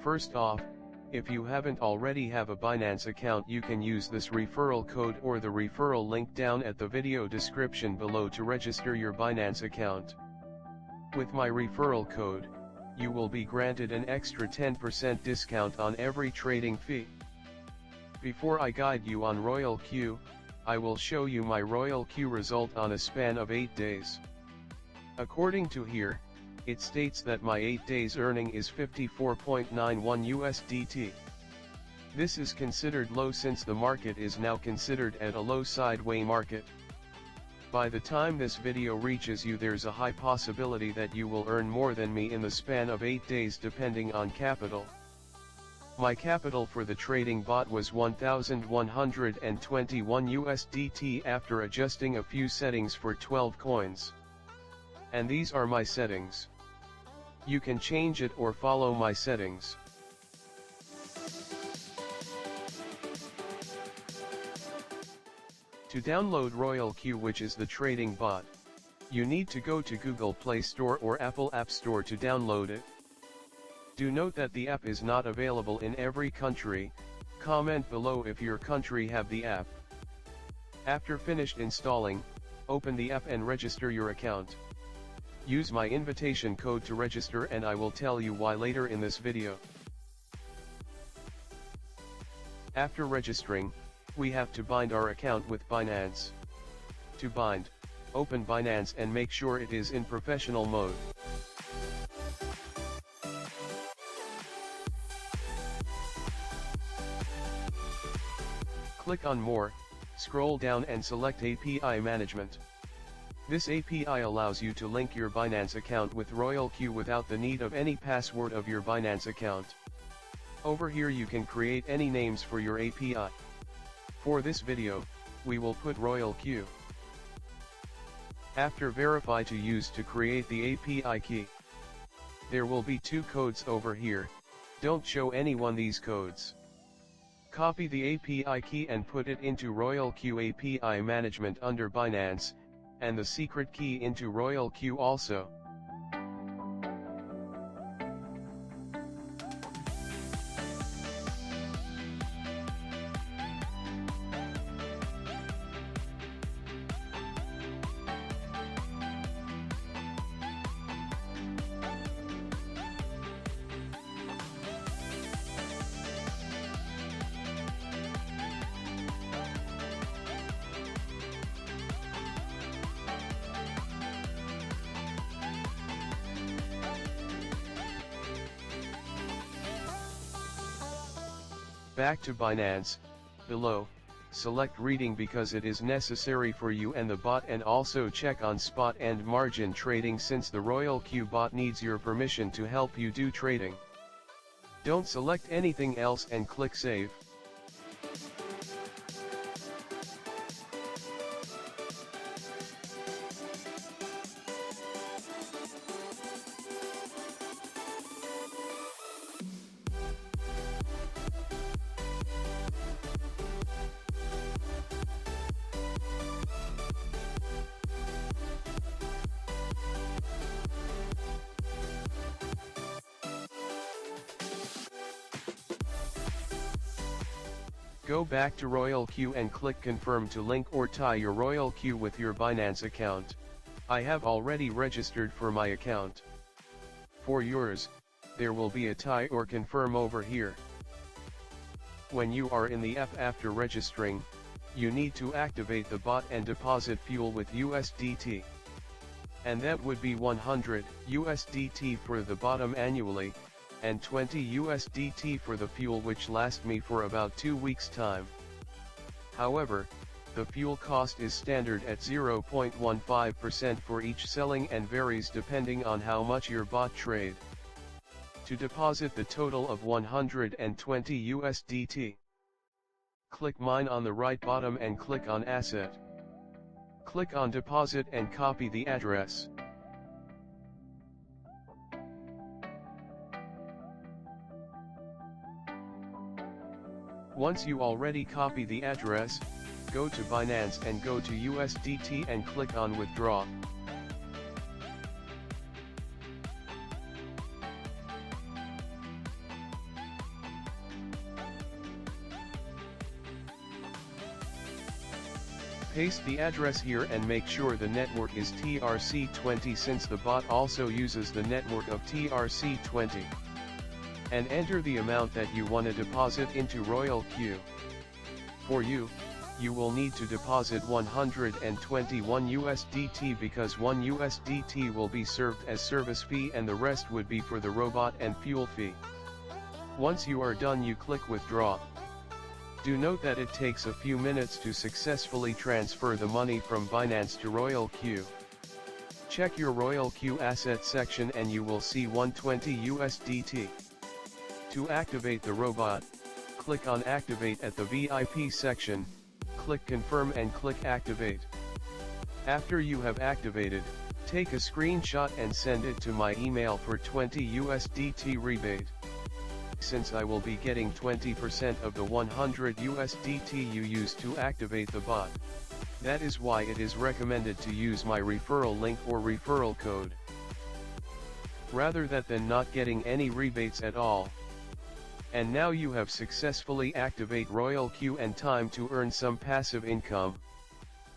First off, if you haven't already have a Binance account, you can use this referral code or the referral link down at the video description below to register your Binance account. With my referral code, you will be granted an extra 10% discount on every trading fee. Before I guide you on RoyalQ, I will show you my RoyalQ result on a span of 8 days. According to here, it states that my 8 days earning is 54.91 USDT. This is considered low since the market is now considered at a low sideways market. By the time this video reaches you, there's a high possibility that you will earn more than me in the span of 8 days depending on capital. My capital for the trading bot was 1,121 USDT after adjusting a few settings for 12 coins. And these are my settings. You can change it or follow my settings. To download RoyalQ, which is the trading bot, you need to go to Google Play Store or Apple App Store to download it. Do note that the app is not available in every country. Comment below if your country have the app. After finished installing, open the app and register your account. Use my invitation code to register, and I will tell you why later in this video. After registering, we have to bind our account with Binance. To bind, open Binance and make sure it is in professional mode. Click on More, scroll down and select API Management. This API allows you to link your Binance account with RoyalQ without the need of any password of your Binance account. Over here you can create any names for your API. For this video, we will put RoyalQ. After verify to use to create the API key. There will be 2 codes over here. Don't show anyone these codes. Copy the API key and put it into RoyalQ API Management under Binance, and the secret key into RoyalQ also. Back to Binance, below, select reading because it is necessary for you and the bot, and also check on spot and margin trading since the RoyalQ bot needs your permission to help you do trading. Don't select anything else and click Save. Go back to RoyalQ and click Confirm to link or tie your RoyalQ with your Binance account. I have already registered for my account. For yours, there will be a tie or confirm over here. When you are in the app after registering, you need to activate the bot and deposit fuel with USDT. And that would be 100 USDT for the bottom annually, and 20 USDT for the fuel, which lasts me for about 2 weeks time. However, the fuel cost is standard at 0.15% for each selling and varies depending on how much your bot trade. To deposit the total of 120 USDT, click Mine on the right bottom and click on Asset. Click on Deposit and copy the address. Once you already copy the address, go to Binance and go to USDT and click on Withdraw. Paste the address here and make sure the network is TRC20 since the bot also uses the network of TRC20. And enter the amount that you want to deposit into RoyalQ. For you will need to deposit 121 USDT because 1 USDT will be served as service fee and the rest would be for the robot and fuel fee. Once you are done, you click withdraw. Do note that it takes a few minutes to successfully transfer the money from Binance to RoyalQ. Check your RoyalQ assets section and you will see 120 USDT. To activate the robot, click on Activate at the VIP section, click Confirm and click Activate. After you have activated, take a screenshot and send it to my email for 20 USDT rebate. Since I will be getting 20% of the 100 USDT you use to activate the bot. That is why it is recommended to use my referral link or referral code, rather than not getting any rebates at all. And now you have successfully activated RoyalQ and time to earn some passive income.